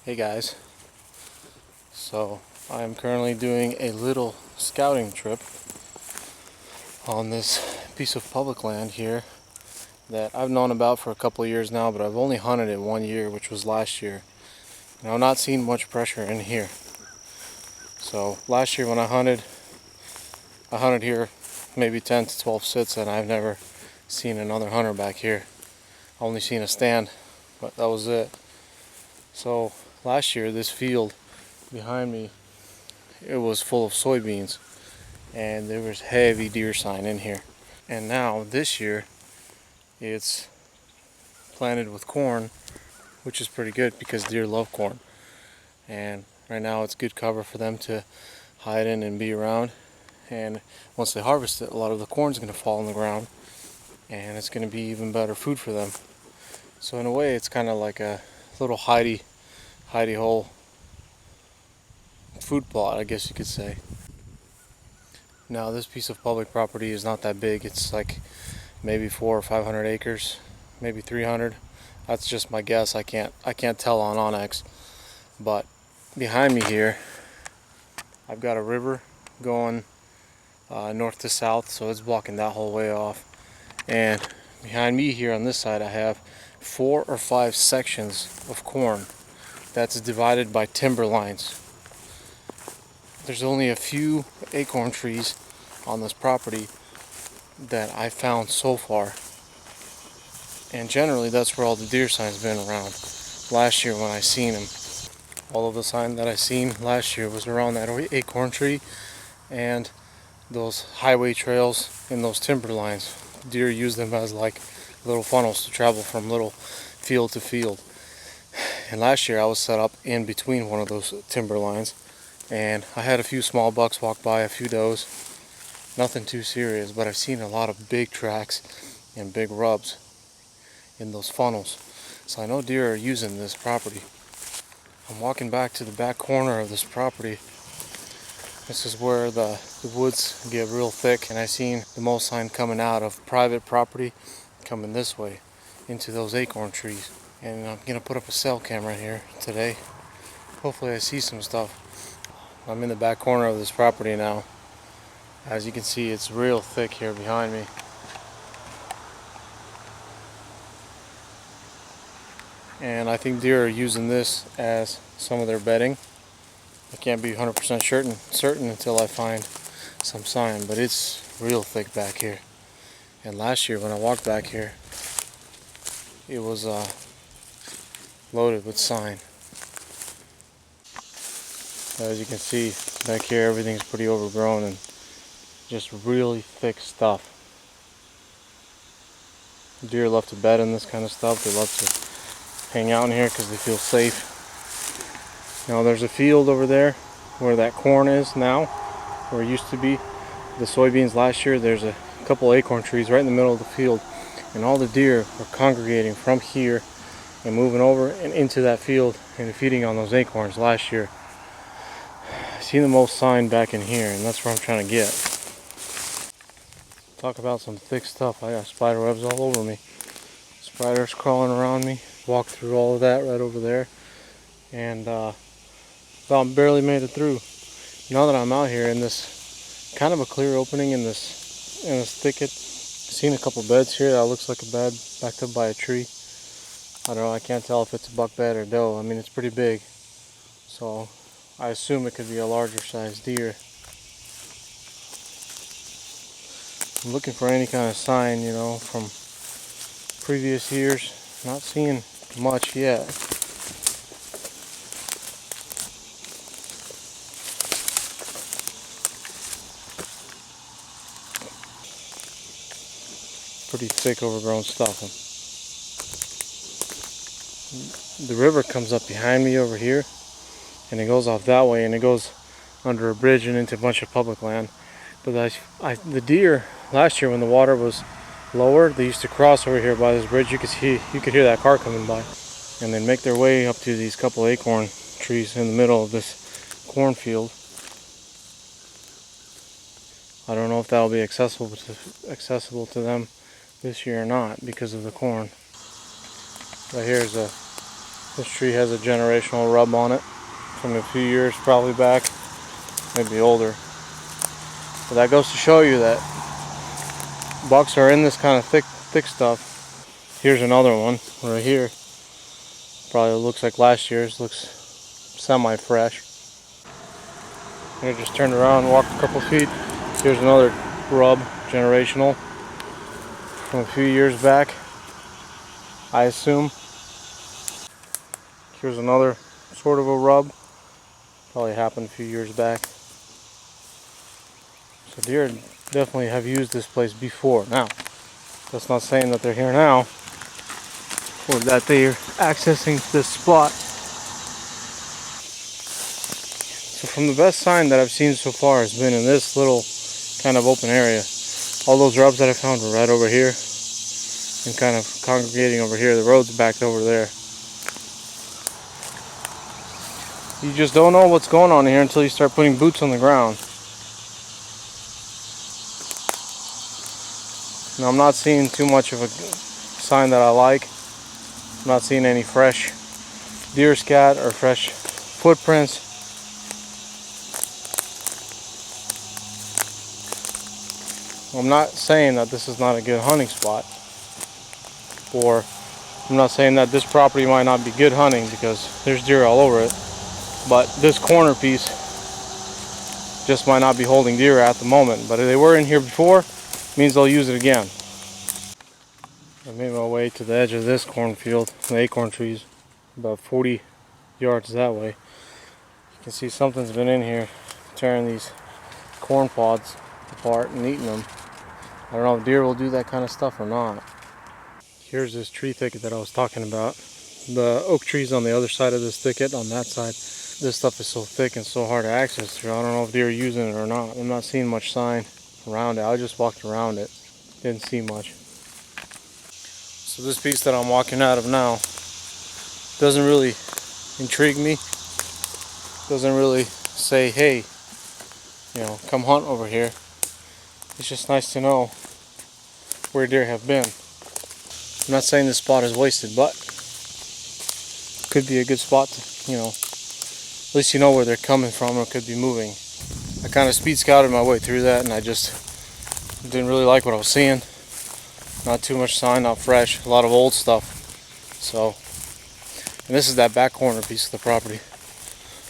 Hey guys, so I'm currently doing a little scouting trip on this piece of public land here that I've known about for a couple of years now, but I've only hunted it 1 year, which was last year, and I've not seen much pressure in here. So last year when I hunted here maybe 10 to 12 sits, and I've never seen another hunter back here. I only seen a stand, but that was it. So last year this field behind me, it was full of soybeans, and there was heavy deer sign in here. And now this year it's planted with corn, which is pretty good because deer love corn, and right now it's good cover for them to hide in and be around. And once they harvest it, a lot of the corn's going to fall on the ground, and it's going to be even better food for them. So in a way it's kind of like a little hidey hole food plot, I guess you could say. Now this piece of public property is not that big. It's like maybe 400 or 500 acres, maybe 300. That's just my guess. I can't tell on Onyx. But behind me here, I've got a river going north to south, so it's blocking that whole way off. And behind me here on this side, I have 4 or 5 sections of corn that's divided by timber lines. There's only a few acorn trees on this property that I found so far, and generally that's where all the deer sign's been around. Last year when I seen them, all of the sign that I seen last year was around that acorn tree and those highway trails and those timber lines. Deer use them as like little funnels to travel from little field to field. And last year I was set up in between one of those timber lines, and I had a few small bucks walk by, a few does, nothing too serious, but I've seen a lot of big tracks and big rubs in those funnels. So I know deer are using this property. I'm walking back to the back corner of this property. This is where the woods get real thick, and I seen the mow sign coming out of private property, coming this way into those acorn trees. And I'm gonna put up a cell cam right here today. Hopefully I see some stuff. I'm in the back corner of this property now. As you can see, it's real thick here behind me. And I think deer are using this as some of their bedding. I can't be 100% certain until I find some sign, but it's real thick back here. And last year when I walked back here, it was loaded with sign. As you can see back here, everything's pretty overgrown and just really thick stuff. Deer love to bed in this kind of stuff. They love to hang out in here because they feel safe. Now there's a field over there where that corn is now, where it used to be the soybeans last year. There's a couple acorn trees right in the middle of the field, and all the deer are congregating from here and moving over and into that field and feeding on those acorns last year. I seen the most sign back in here, and that's where I'm trying to get. Talk about some thick stuff. I got spider webs all over me. Spiders crawling around me. Walked through all of that right over there, and about barely made it through. Now that I'm out here in this kind of a clear opening in this thicket, I've seen a couple beds here. That looks like a bed backed up by a tree. I don't know, I can't tell if it's a buck bed or doe. I mean, it's pretty big, so I assume it could be a larger sized deer. I'm looking for any kind of sign, you know, from previous years. Not seeing much yet. Pretty thick, overgrown stuff. The river comes up behind me over here, and it goes off that way, and it goes under a bridge and into a bunch of public land. But the deer last year when the water was lower, they used to cross over here by this bridge. You could hear that car coming by, and then make their way up to these couple acorn trees in the middle of this cornfield. I don't know if that'll be accessible to them this year or not because of the corn. Right here is a This tree has a generational rub on it from a few years probably back, maybe older. But that goes to show you that bucks are in this kind of thick stuff. Here's another one right here. Probably looks like last year's, looks semi-fresh. I just turned around, walked a couple feet. Here's another rub, generational, from a few years back, I assume. Here's another sort of a rub, probably happened a few years back. So deer definitely have used this place before. Now, that's not saying that they're here now, or that they're accessing this spot. So from the best sign that I've seen so far has been in this little kind of open area. All those rubs that I found were right over here and kind of congregating over here. The road's backed over there. You just don't know what's going on here until you start putting boots on the ground. Now I'm not seeing too much of a sign that I like. I'm not seeing any fresh deer scat or fresh footprints. I'm not saying that this is not a good hunting spot, or I'm not saying that this property might not be good hunting, because there's deer all over it, but this corner piece just might not be holding deer at the moment. But if they were in here before, it means they'll use it again. I made my way to the edge of this cornfield, the acorn trees, about 40 yards that way. You can see something's been in here tearing these corn pods apart and eating them. I don't know if deer will do that kind of stuff or not. Here's this tree thicket that I was talking about. The oak trees on the other side of this thicket, on that side, this stuff is so thick and so hard to access through. I don't know if deer are using it or not. I'm not seeing much sign around it. I just walked around it. Didn't see much. So this piece that I'm walking out of now doesn't really intrigue me. Doesn't really say, hey, you know, come hunt over here. It's just nice to know where deer have been. I'm not saying this spot is wasted, but could be a good spot to, you know, at least you know where they're coming from, or could be moving. I kind of speed scouted my way through that, and I just didn't really like what I was seeing. Not too much sign, not fresh, a lot of old stuff. So, and this is that back corner piece of the property.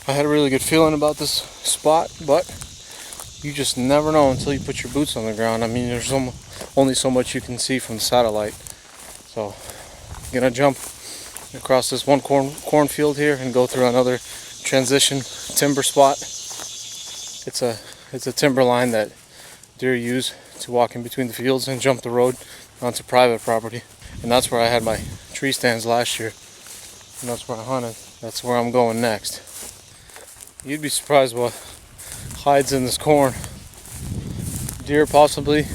I had a really good feeling about this spot, but you just never know until you put your boots on the ground. I mean, there's only so much you can see from the satellite. So I'm gonna jump across this one cornfield here and go through another transition timber spot. It's a timber line that deer use to walk in between the fields and jump the road onto private property. And that's where I had my tree stands last year. And that's where I hunted. That's where I'm going next. You'd be surprised what hides in this corn. Deer possibly,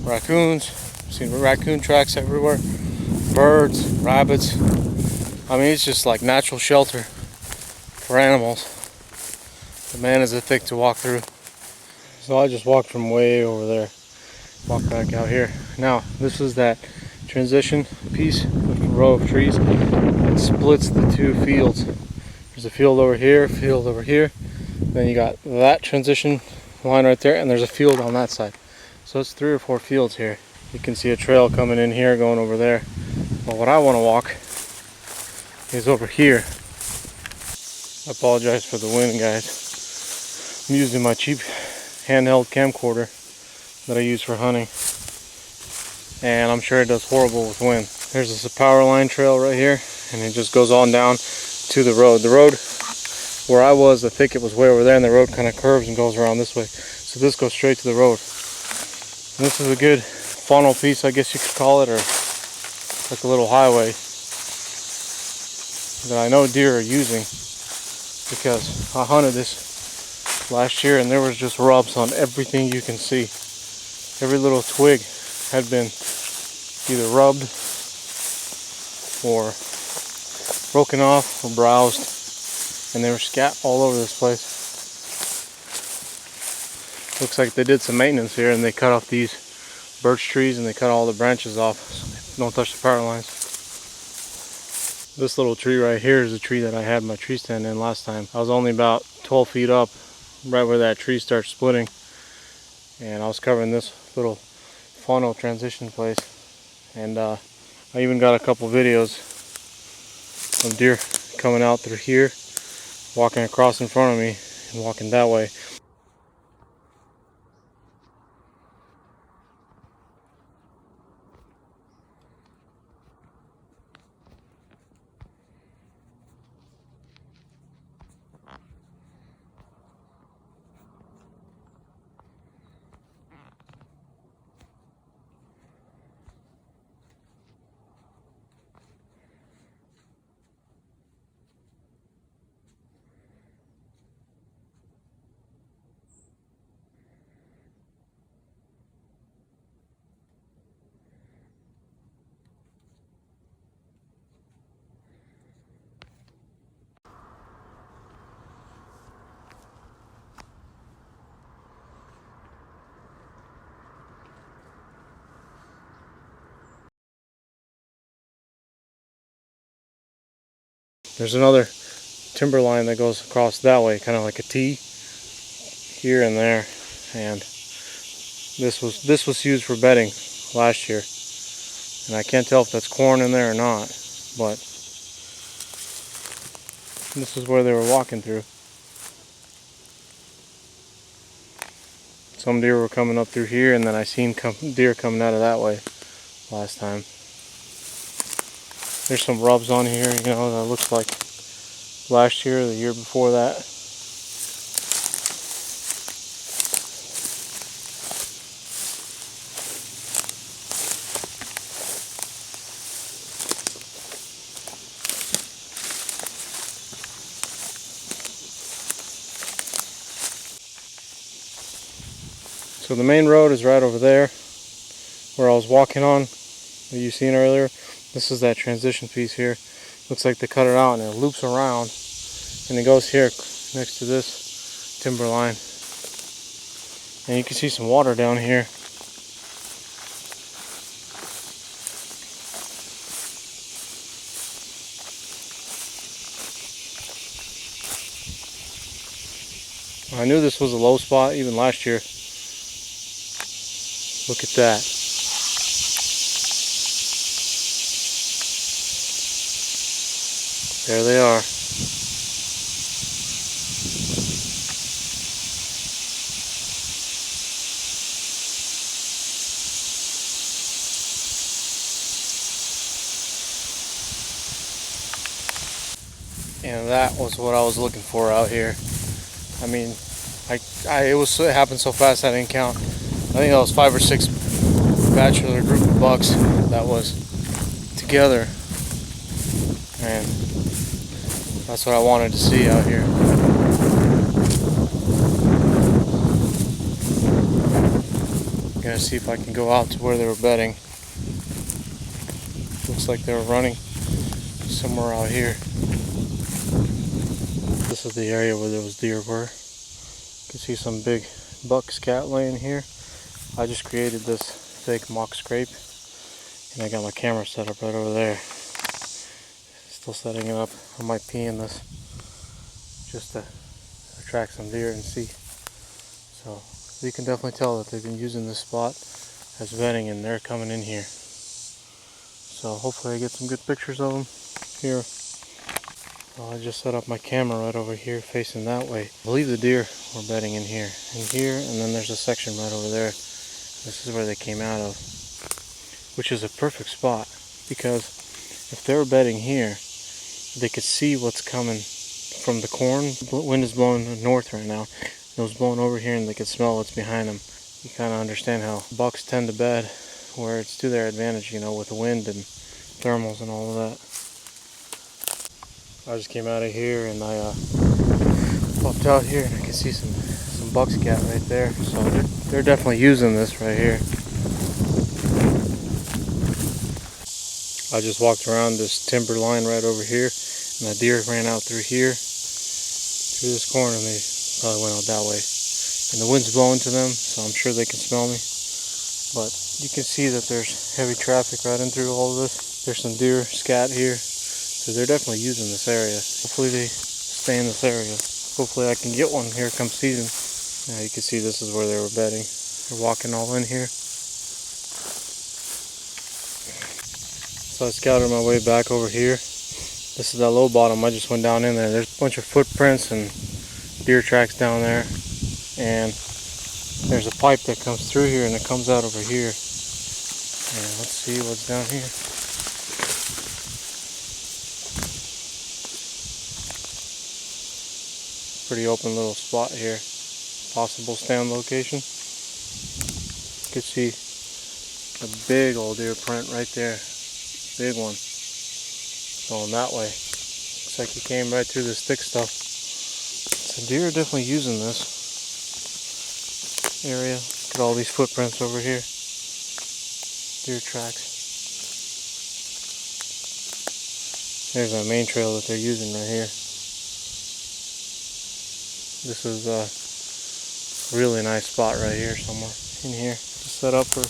raccoons. I've seen raccoon tracks everywhere. Birds, rabbits. I mean, it's just like natural shelter for animals. The man is a thick to walk through. So I just walked from way over there, walked back out here. Now, this is that transition piece with a row of trees that splits the two fields. There's a field over here, a field over here. Then you got that transition line right there, and there's a field on that side. So it's 3 or 4 fields here. You can see a trail coming in here, going over there. But what I want to walk is over here. I apologize for the wind, guys. I'm using my cheap handheld camcorder that I use for hunting, and I'm sure it does horrible with wind. There's this power line trail right here, and it just goes on down to the road. The road where I was, the thicket was way over there, and the road kind of curves and goes around this way. So this goes straight to the road. And this is a good funnel piece, I guess you could call it, or like a little highway that I know deer are using, because I hunted this last year and there was just rubs on everything you can see. Every little twig had been either rubbed or broken off or browsed, and they were scat all over this place. Looks like they did some maintenance here and they cut off these birch trees and they cut all the branches off so they don't touch the power lines. This little tree right here is a tree that I had my tree stand in last time. I was only about 12 feet up, right where that tree starts splitting. And I was covering this little funnel transition place. And I even got a couple videos of deer coming out through here, walking across in front of me and walking that way. There's another timber line that goes across that way, kind of like a T here and there. And this was used for bedding last year. And I can't tell if that's corn in there or not, but this is where they were walking through. Some deer were coming up through here, and then I seen deer coming out of that way last time. There's some rubs on here, you know, that looks like last year or the year before that. So the main road is right over there where I was walking on that you seen earlier. This is that transition piece here. Looks like they cut it out and it loops around and it goes here next to this timber line. And you can see some water down here. I knew this was a low spot even last year. Look at that. There they are. And that was what I was looking for out here. I mean, it happened so fast I didn't count. I think that was 5 or 6 bachelor group of bucks that was together, and that's what I wanted to see out here. I'm gonna see if I can go out to where they were bedding. Looks like they were running somewhere out here. This is the area where those deer were. You can see some big buck scat laying here. I just created this fake mock scrape, and I got my camera set up right over there. Still setting it up. I might pee in this just to attract some deer and see. So you can definitely tell that they've been using this spot as bedding, and they're coming in here. So hopefully I get some good pictures of them here. Well, I just set up my camera right over here facing that way. I believe the deer were bedding in here, and then there's a section right over there. This is where they came out of, which is a perfect spot, because if they were bedding here, they could see what's coming from the corn. The wind is blowing north right now. It was blowing over here and they could smell what's behind them. You kind of understand how bucks tend to bed where it's to their advantage, you know, with the wind and thermals and all of that. I just came out of here and I popped out here and I can see some buck scat right there. So they're definitely using this right here. I just walked around this timber line right over here, and the deer ran out through here, through this corner, and they probably went out that way. And the wind's blowing to them, so I'm sure they can smell me. But you can see that there's heavy traffic right in through all of this. There's some deer scat here. So they're definitely using this area. Hopefully they stay in this area. Hopefully I can get one here come season. Now you can see this is where they were bedding. They're walking all in here. So I scouted my way back over here. This is that low bottom. I just went down in there. There's a bunch of footprints and deer tracks down there. And there's a pipe that comes through here and it comes out over here. And let's see what's down here. Pretty open little spot here. Possible stand location. You can see a big old deer print right there. Big one. Going that way. Looks like he came right through this thick stuff. So deer are definitely using this area. Look at all these footprints over here. Deer tracks. There's our main trail that they're using right here. This is a really nice spot right here somewhere in here to set up for